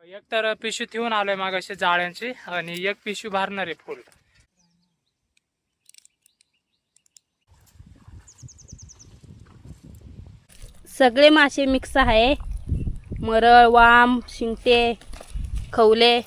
एक तर पिशवी ठेवून आलोय मागाशी जाळ्यांची आणि एक पिशवी भरणार आहे फुल. सगळे मासे मिक्स आहे. मरळ, वाम, शिंगटे, खवले.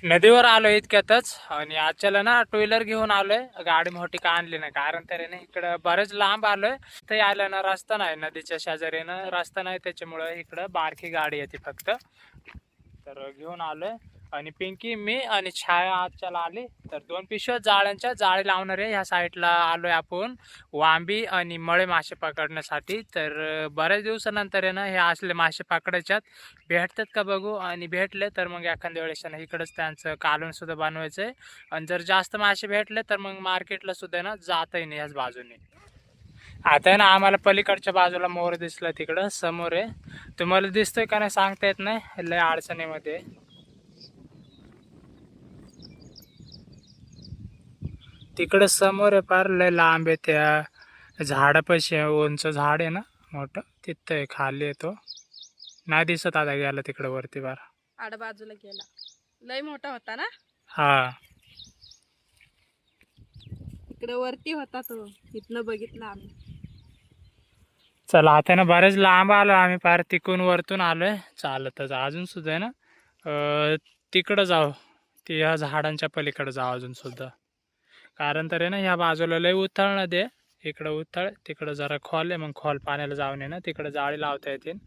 नदीवर आलोय इतक्यातच आणि आजच्याला ना टू व्हीलर घेऊन आलोय. गाडी मोठी का आणली नाही कारण तरी नाही इकडं बरेच लांब आलोय. ते आलं ना रस्ता नाही, नदीच्या शेजारी ना रस्ता नाही, त्याच्यामुळे इकडं बारकी गाडी येते फक्त. तर घेऊन आलोय आणि पिंकी मी आणि छाया आजच्याला आली. तर 2 पिशव्या जाळ्यांच्या जाळी लावणार आहे. ह्या साईडला आलोय आपण वांबी आणि मळे मासे पकडण्यासाठी. तर बऱ्याच दिवसानंतर आहे ना हे असले मासे पकडायच्यात. भेटतात का बघू, आणि भेटले तर मग एखाद्या वेळेस ना इकडंच त्यांचं कालवण सुद्धा बनवायचं आहे. आणि जर जास्त मासे भेटले तर मग मार्केटला सुद्धा ना जाता नाही ह्याच बाजूने. आता आहे ना आम्हाला पलीकडच्या बाजूला मोर दिसला, तिकडं समोर आहे. तुम्हाला दिसतोय का नाही सांगता येत नाही, लय अडचणीमध्ये. तिकडे समोर आहे पार, लय लांब आहे. त्या झाडापाशी उंच झाड आहे ना मोठं, तिथं आहे. खाली येतो नाही दिसत आता, गेला तिकडे वरती बार. आड बाजूला गेला. लय मोठा होता ना. हा इकडे वरती होता तो, इथनं बघितलं आम्ही. चला आता ना बरेच लांब आलो आम्ही, पार तिकून वरतून आलोय चालतच. अजून सुद्धा आहे ना तिकडं जाऊ, त्या झाडांच्या पलीकडे जाऊ अजून सुद्धा. कारण तर आहे ना ह्या बाजूला लय उथळ नदी आहे. इकडं उथळ, तिकडं जरा खोल आहे. मग खोल पाण्याला जाऊन आहे ना तिकडं जाळी लावता येतील.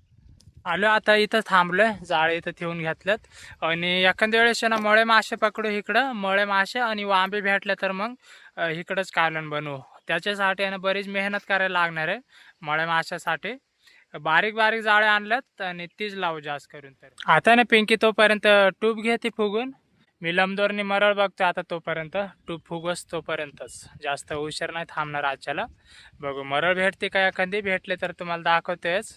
आलो आता इथं थांबलोय, जाळे इथं ठेवून घेतल्यात. आणि एखाद्या वेळेस ना मळे मासे पकडू इकडं, मळे मासे आणि वांबे भेटले तर मग इकडंच कालवण बनवू. त्याच्यासाठी आहे ना बरीच मेहनत करायला लागणार आहे. मळे माशासाठी बारीक बारीक जाळे आणल्यात आणि तीच लावू जास्त करून. तर आता ना पिंकी तोपर्यंत टूब घे ती फुगून. मी लंबदोरनी मरळ बघतो आता, तोपर्यंत टूब फुगस तोपर्यंतच. जास्त उशीर नाही थांबणार आजच्याला. बघू मरळ भेटते का, एखादी भेटले तर तुम्हाला दाखवतेच.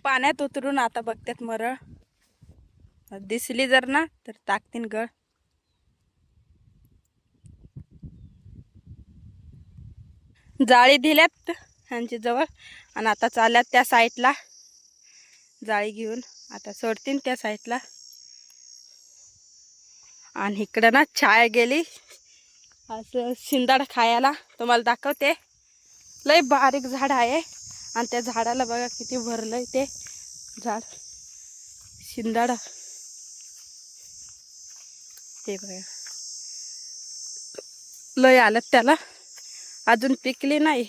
पाण्यात उतरून आता बघतात मरळ. दिसली जर ना तर टाकतीन गळ. जाळी दिल्यात ह्यांची जवळ आणि आता चालल्यात त्या साईडला जाळी घेऊन. आता सोडतीन त्या साईडला. आणि इकडं ना छाया गेली असं शिंदाड खायला. तुम्हाला दाखवते. लय बारीक झाड आहे आणि त्या झाडाला बघा किती भरलंय ते झाड. शिंदाडा ते बघा लय आलं त्याला, अजून पिकली नाही.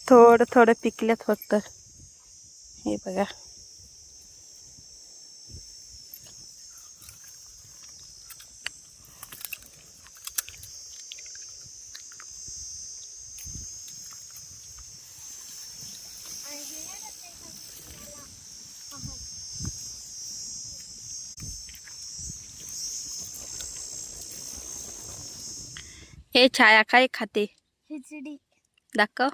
थोडं थोडं पिकल्यात फक्त. हे बघा हे छाया काय खाते. खिचडी दाखव.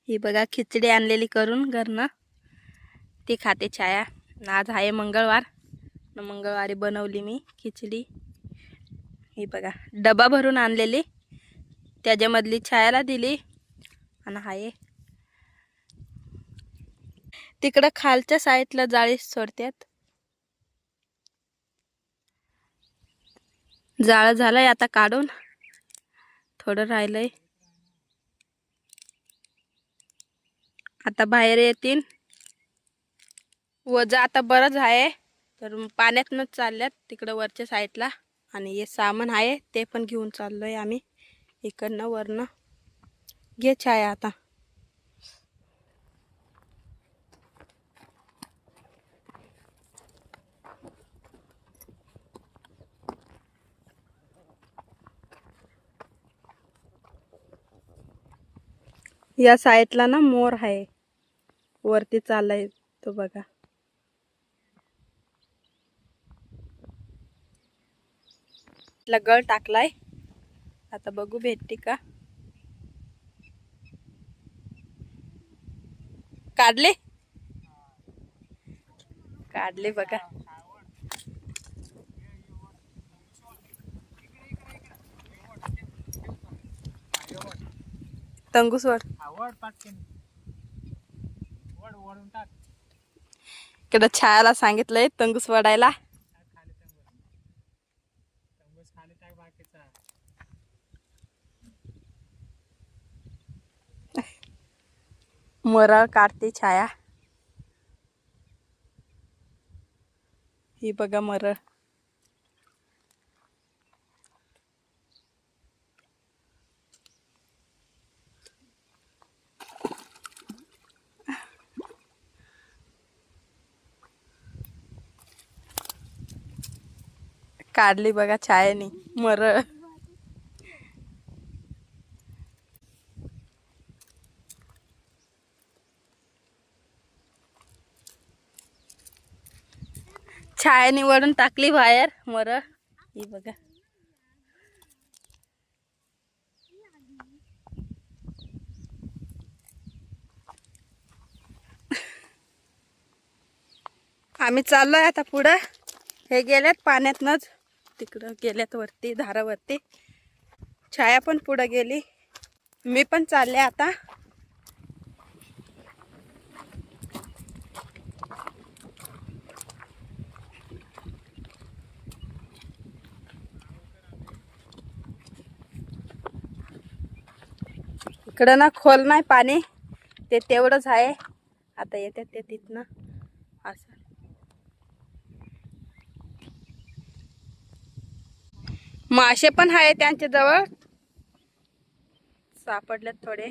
ही बघा खिचडी आणलेली करून घरनं, ती खाते छाया. आज आहे मंगळवार, मंगळवारी बनवली मी खिचडी. ही बघा डबा भरून आणलेली, त्याच्यामधली छायाला दिली. आणि आहे तिकडं खालच्या साईडला जाळी सोडतात. जाळ झालंय आता काढून, थोडं राहिलंय. आता बाहेर येतील. वजा आता बरंच आहे, तर पाण्यातनंच चालल्यात तिकडं वरच्या साईडला. आणि हे सामान आहे ते पण घेऊन चाललोय आम्ही इकडनं वरनं. घे छाया आता. या साईडला ना मोर आहे, वरती चाललाय तो बघा. गळ टाकलाय, आता बघू भेटते का. काढले काढले बघा. तंगूस वड इकडं छायाला सांगितलंय तंगूस वडायला. मरळ काढते छाया. ही बघा मरळ. काढली बघा छायानी मरळ. छायानी वडून टाकली बाहेर मरळ. ही बघा. आम्ही चाललोय आता पुढं. हे गेल्यात पाण्यातनच तिकडं गेल्यात वरती धारावरती. छाया पण पुढं गेली. मी पण चालले आता. इकडं ना खोल नाही पाणी, ते तेवढंच आहे. आता येतात ते तिथनं असं. मासे पण आहे त्यांच्या जवळ, सापडलेत थोडे.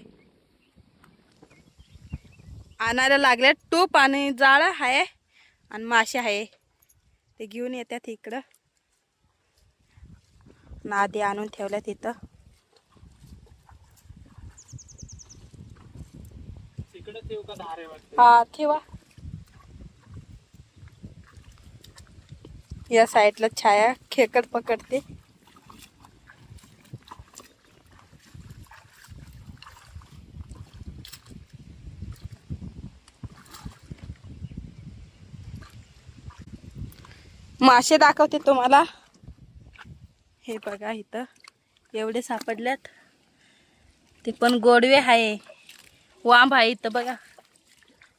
आणायला लागले टूप आणि जाळ आहे आणि मासे आहे ते घेऊन येतात इकडं. नादी आणून ठेवल्यात इथं. हा ठेवा. या साईडला छाया खेकड पकडते. मासे दाखवते तुम्हाला. हे बघा इथं एवढे सापडल्यात. ते पण गोडवे आहे. वांब आहे इथं बघा.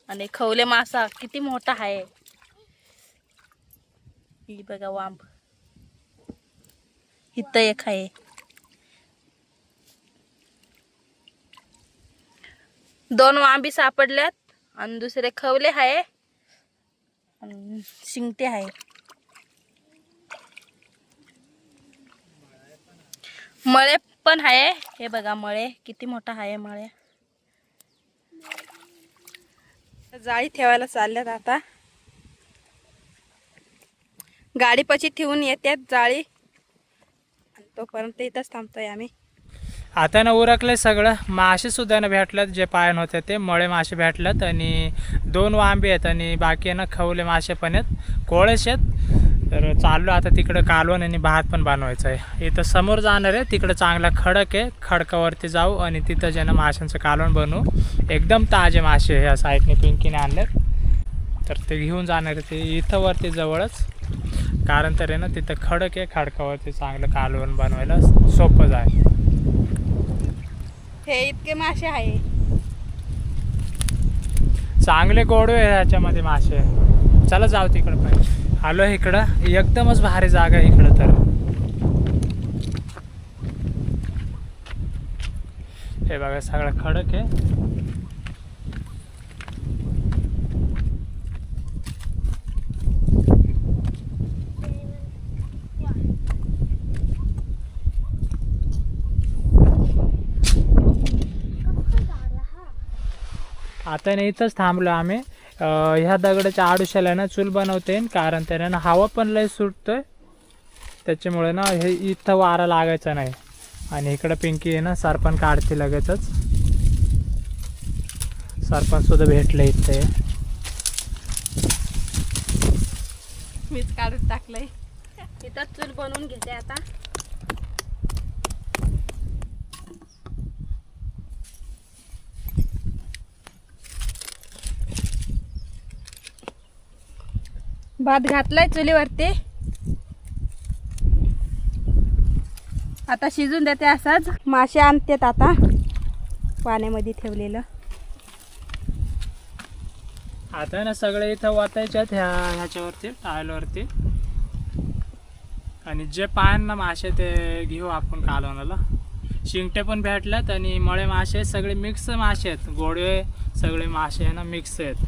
आणि खवले मासा किती मोठा आहे. ही बघा वांब. इथं एक आहे. दोन वांबी सापडल्यात आणि दुसरे खवले आहे आणि शिंगटे आहे. मळे पण आहे. हे बघा मळे किती मोठा आहे मळे. जाळी ठेवायला चालल्यात आता. गाडीपाशी ठेवून येतात जाळी. तोपर्यंत इथंच थांबतोय आम्ही. आता ना उरकले सगळं. मासे सुद्धा ना भेटल्यात, जे पायन होते ते मळे मासे भेटल्यात आणि 2 वांबे आहेत आणि बाकी आहे ना खवले मासे पण आहेत, कोळेश आहेत. तर चाललो आता तिकडं कालवण आणि भात पण बनवायचं आहे. इथं समोर जाणार आहे, तिकडं चांगला खडक आहे, खडकावरती जाऊ आणि तिथं जे ना माशांचं कालवण बनवू. एकदम ताजे मासे ह्या साईडने पिंकीने आणलेत, तर ते घेऊन जाणार आहे. ते इथं वरती जवळच, कारण तर आहे ना तिथं खडक आहे, खडकावरती चांगलं कालवण बनवायला सोपं जाय. हे इतके मासे आहे. चांगले गोडवे आहे ह्याच्यामध्ये मासे. चला जाऊ तिकडं. पाहिजे आलो इकडं. एकदमच भारी जागा आहे इकडं. तर हे बघा सगळं खडक आहे. आता नाही इथंच थांबलो आम्ही. ह्या दगडाच्या आडुशाला ना चूल बनवते, कारण त्याने हवा पण लय सुटतोय, त्याच्यामुळे ना हे इथं वारा लागायचा नाही. आणि इकडं पिंकी आहे ना सरपण काढते लगेचच. सरपण सुद्धा भेटले इथे. मीच काढून टाकलंय. इथं चूल बनवून घेते आता. भात घातलाय चुलीवरती, आता शिजून देते असाच. मासे आणतात आता पाण्यामध्ये ठेवलेलं. आता ना सगळे इथं वाटायच्यात ह्याच्यावरती टायलवरती, आणि जे पायांना मासे ते घेऊ आपण कालवणाला. शिंगटे पण भेटल्यात आणि मळे मासे, सगळे मिक्स मासे आहेत. गोडवे सगळे मासे आहे ना मिक्स आहेत.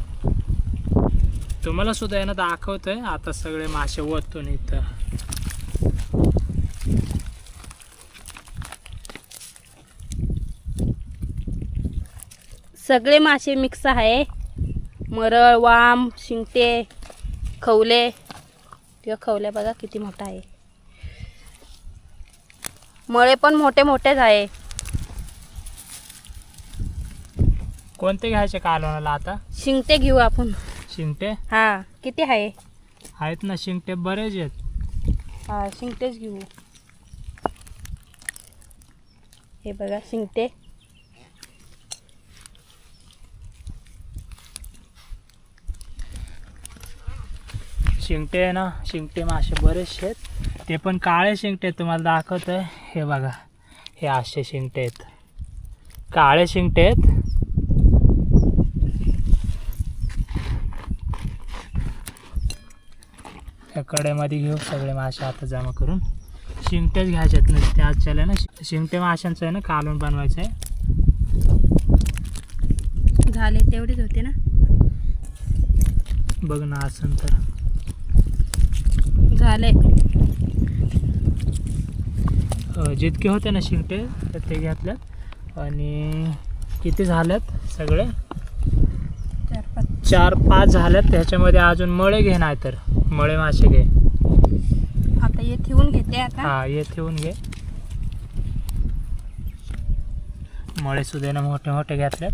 तुम्हाला सुद्धा आहे ना दाखवतोय आता सगळे मासे ओतून इथं. सगळे मासे मिक्स आहे. मरळ, वाम, शिंगटे, खवले. किंवा खवले बघा किती मोठा आहे. मळे पण मोठे मोठेच आहे. कोणते घ्यायचे कालवणाला आता? शिंगटे घेऊ आपण. शिंगटे हा किती आहे? आहेत ना शिंगटे बरेच आहेत. हा शिंगटेच घेऊ. हे बघा शिंगटे. शिंगटे आहे ना, शिंगटे मासे बरेचसे आहेत. ते पण काळे शिंगटे तुम्हाला दाखवतोय. हे बघा, हे असे शिंगटे आहेत, काळे शिंगटे आहेत. ह्या कड्यामध्ये घेऊ सगळे मासे आता जमा करून. शिंगटेच घ्यायचे आहेत ना, ते आजच्याला ना शिंगटे माशांचं आहे ना कालवण बनवायचं आहे. झाले तेवढेच होते ना, बघ ना असं तर झाले. जितके होते ना शिंगटे तर ते घेतल्यात. आणि किती झाल्यात सगळे? 4-5 झाल्यात. त्याच्यामध्ये अजून मळे घे, नाही तर मळे मासे घे. आता हे ठेवून घेते. आता हा हे ठेवून घे. मळे सुद्धा ना मोठे मोठे घेतल्यात.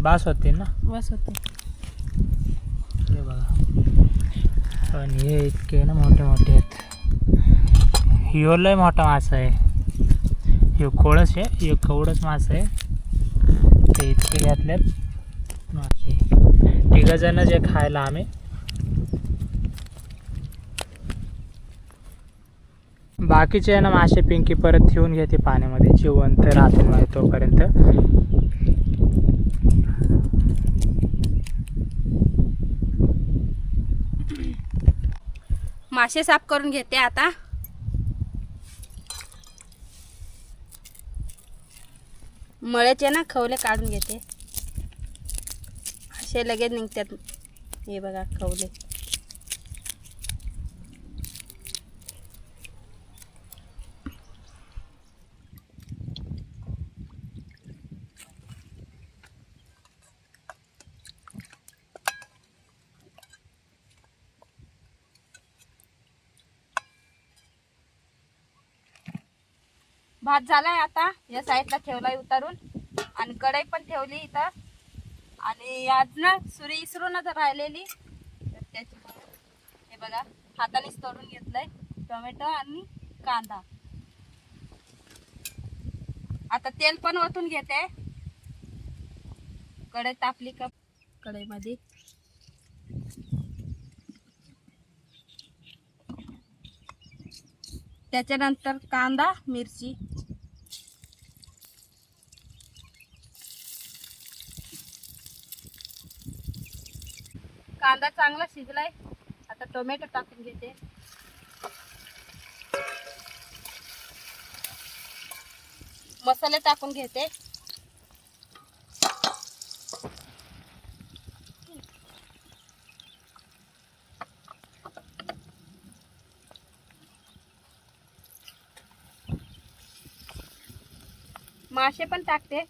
बास होतील ना? बस होते. हे बघा, आणि हे इतके ना मोठे मोठे आहेत. ह्यो लय मोठा मासा आहे. ह्यो कोळस आहे, ह्यो कवडच मासा आहे. ते इतके घातलेत मासे. 3 जण जे खायला आम्ही. बाकीचे आहे ना मासे पिंकी परत ठेवून घेते पाण्यामध्ये, जिवंत राहतील माहिती तोपर्यंत. मासे साफ करून घेते आता. मळ्याचे ना खवले काढून घेते. असे लगेच निघतात. हे बघा खवले. भात झालाय आता. या साईडला ठेवलाय उतारून, आणि कढई पण ठेवली इथं. आणि आज ना सुरी इसरूनच राहिलेली, तर त्याची हे बघा हातानेच तोडून घेतलंय. टोमॅटो आणि कांदा. आता तेल पण ओतून घेते. कढई तापली का कढईमध्ये त्याच्यानंतर कांदा, मिरची. कांदा चांगला शिजलाय. आता टोमॅटो टाकून घेते. मसाले टाकून घेते. मासे पण टाकते.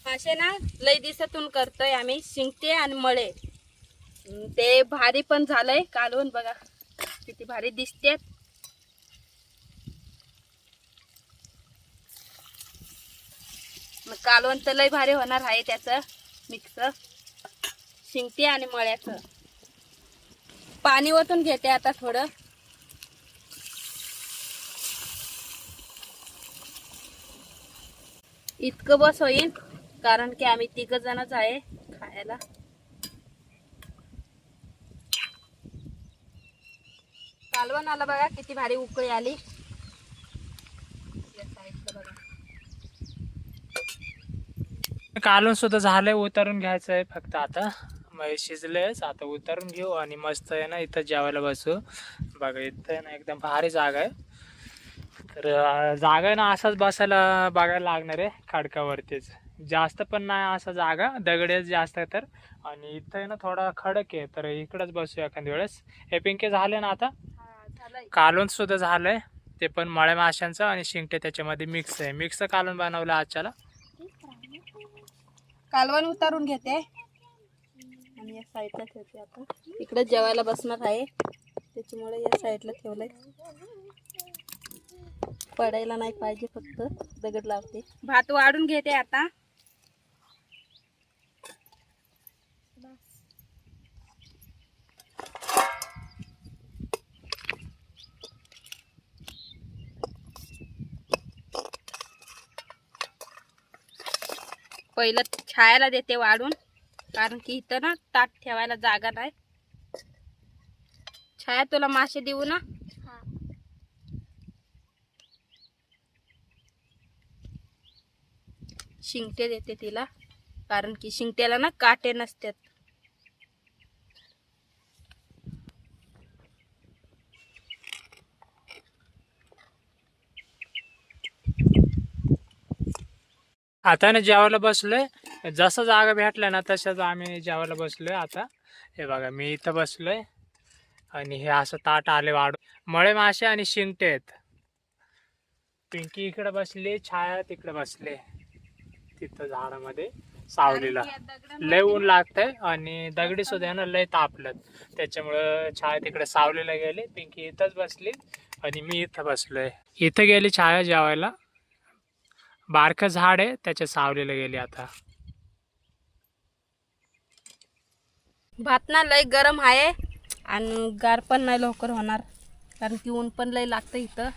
मासे ना लई दिवसातून करतोय आम्ही, शिंगटे आणि मळे. ते भारी पण झालंय कालवण. बघा किती किती भारी दिसते. मग कालवण तर लय भारी होणार आहे त्याचं मिक्स शिंगटी आणि मळ्याचं. पाणी ओतून घेते आता थोडं. इतकं बस होईल कारण की आम्ही 3 जणच आहे खायला. कालवणाला बघा किती भारी उकळी आली. या साईडला बघा. कालवण सुद्धा झालंय, उतारून घ्यायचं आहे फक्त आता. मग शिजलेच, आता उतारून घेऊ आणि मस्त आहे ना इथं जेवायला बसू. बघा इथं आहे ना एकदम भारी जागा आहे. तर जागा आहे ना असाच बसायला बघायला लागणार आहे खडकावरतीच. जास्त पण नाही असा जागा, दगडेच जास्त आहे तर. आणि इथं आहे ना थोडा खडक आहे, तर इकडंच बसू एखाद्या वेळेस. हे पिंके झाले ना आता. कालवण सुद्धा झालंय, ते पण मळ्या माशांचं आणि शिंगटे त्याच्यामध्ये मिक्स आहे. मिक्स कालवण बनवलं आजच्याला. कालवण उतारून घेते आणि या साईडला ठेवते. आता इकडे जेवायला बसणार आहे त्याच्यामुळे या साईडला ठेवलंय. पडायला नाही पाहिजे, फक्त दगड लावते. भात वाढून घेते आता. पहिलं छायाला देते वाढून, कारण की इथं ना ताट ठेवायला जागा नाही. छाया तुला मासे देऊ ना? शिंगटे देते तिला, कारण की शिंगट्याला ना काटे नसतात. आता ना जेवायला बसलोय. जसं जागा भेटला ना तसंच आम्ही जेवायला बसलोय आता. हे बघा मी इथं बसलोय आणि हे असं ताट आले वाढून. मळे मासे आणि शिंगटे आहेत. पिंकी इकडे बसली, छाया तिकडे बसले तिथं झाडामध्ये सावलीला. लय ऊन लागतंय आणि दगडी सुद्धा आहे ना लय तापलं, त्याच्यामुळं छाया तिकडे सावलीला गेली. पिंकी इथंच बसली आणि मी इथं बसलोय. इथं गेली छाया जेवायला. बारकं झाड आहे त्याच्या सावलीला गेली आता. भात ना लय गरम आहे आणि गार पण नाही लवकर होणार, कारण की ऊन पण लय लागतं इथं.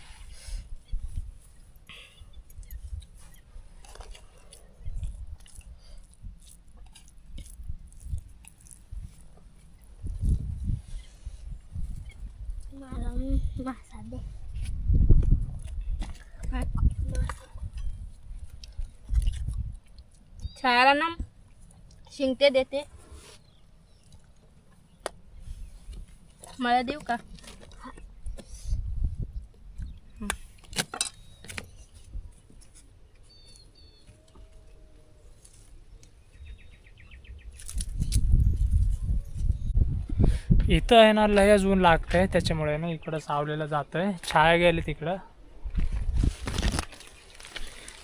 छायाला ना शिंगटे देते. मला देऊ का? इथं आहे ना लयच ऊन लागतंय, त्याच्यामुळे ना इकडं सावलीला जातोय. छाया गेली तिकडं.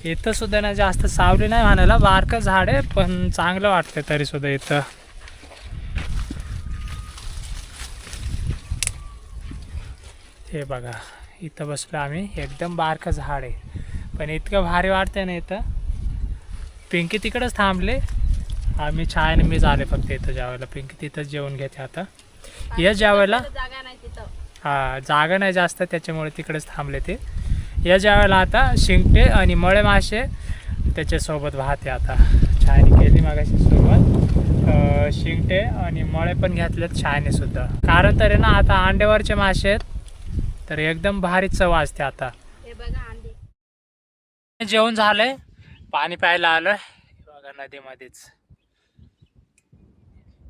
इथं सुद्धा ना जास्त सावली नाही म्हणायला, बारकं झाड आहे पण चांगलं वाटतंय तरी सुद्धा इथं. हे बघा इथं बसलो आम्ही. एकदम बारकं झाड आहे पण इतकं भारी वाटतंय ना इथं. पिंकी तिकडंच थांबले, आम्ही छायाने मी झाले फक्त इथं जेवायला. पिंकी तिथंच जेवून घेते आता. या जेवायला जागा नाही तिथं. हा जागा नाही जास्त, त्याच्यामुळे तिकडेच थांबले ते. या जेवायला आता शिंगटे आणि मळे मासे त्याच्यासोबत वाहते. आता छायाने केली मागाशी सुरुवात. शिंगटे आणि मळे पण घेतलेत छायाने सुद्धा, कारण तरी ना आता अंड्यावरचे मासे आहेत तर एकदम भारी चव असते. आता हे बघा अंडे. जेवण झालंय, पाणी प्यायला आलोय. बघा नदीमध्येच,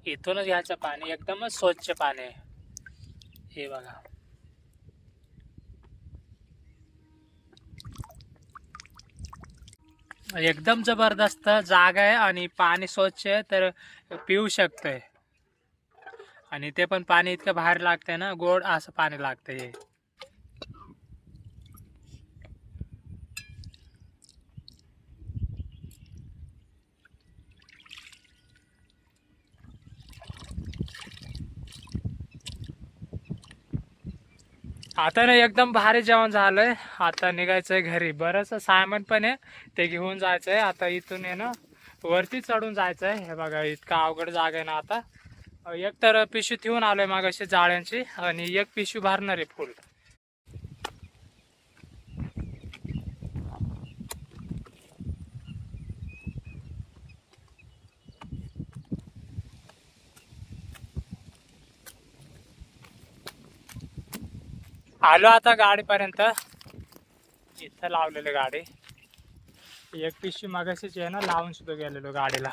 इथूनच घ्यायचं पाणी, एकदमच स्वच्छ पाणी आहे. हे बघा एकदम जबरदस्त जागा आहे आणि पाणी स्वच्छ आहे, तर पिऊ शकतोय. आणि ते पण पाणी इतकं भारी लागतंय ना, गोड असं पाणी लागतंय हे. आता ना एकदम भारी जेवण झालंय. आता निघायचंय घरी. बरंच सामान पण आहे ते घेऊन जायचंय. आता इथून आहे ना वरती चढून जायचंय. हे बघा इतका अवघड जागा आहे ना. आता एक तर पिशवी ठेवून आलोय मागाशी जाळ्यांची आणि एक पिशवी भरणार आहे फुल. आलो आता गाडीपर्यंत. इथं लावलेली गाडी. एक पिशवी मागाशीच आहे ना लावून सुद्धा गेलेलो गाडीला.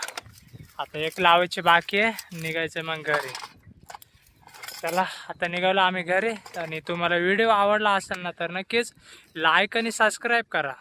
आता एक लावायची बाकी आहे. निघायचं मग घरी. चला आता निघालो आम्ही घरी. आणि तुम्हाला व्हिडिओ आवडला असेल ना तर नक्कीच लाईक आणि सबस्क्राईब करा.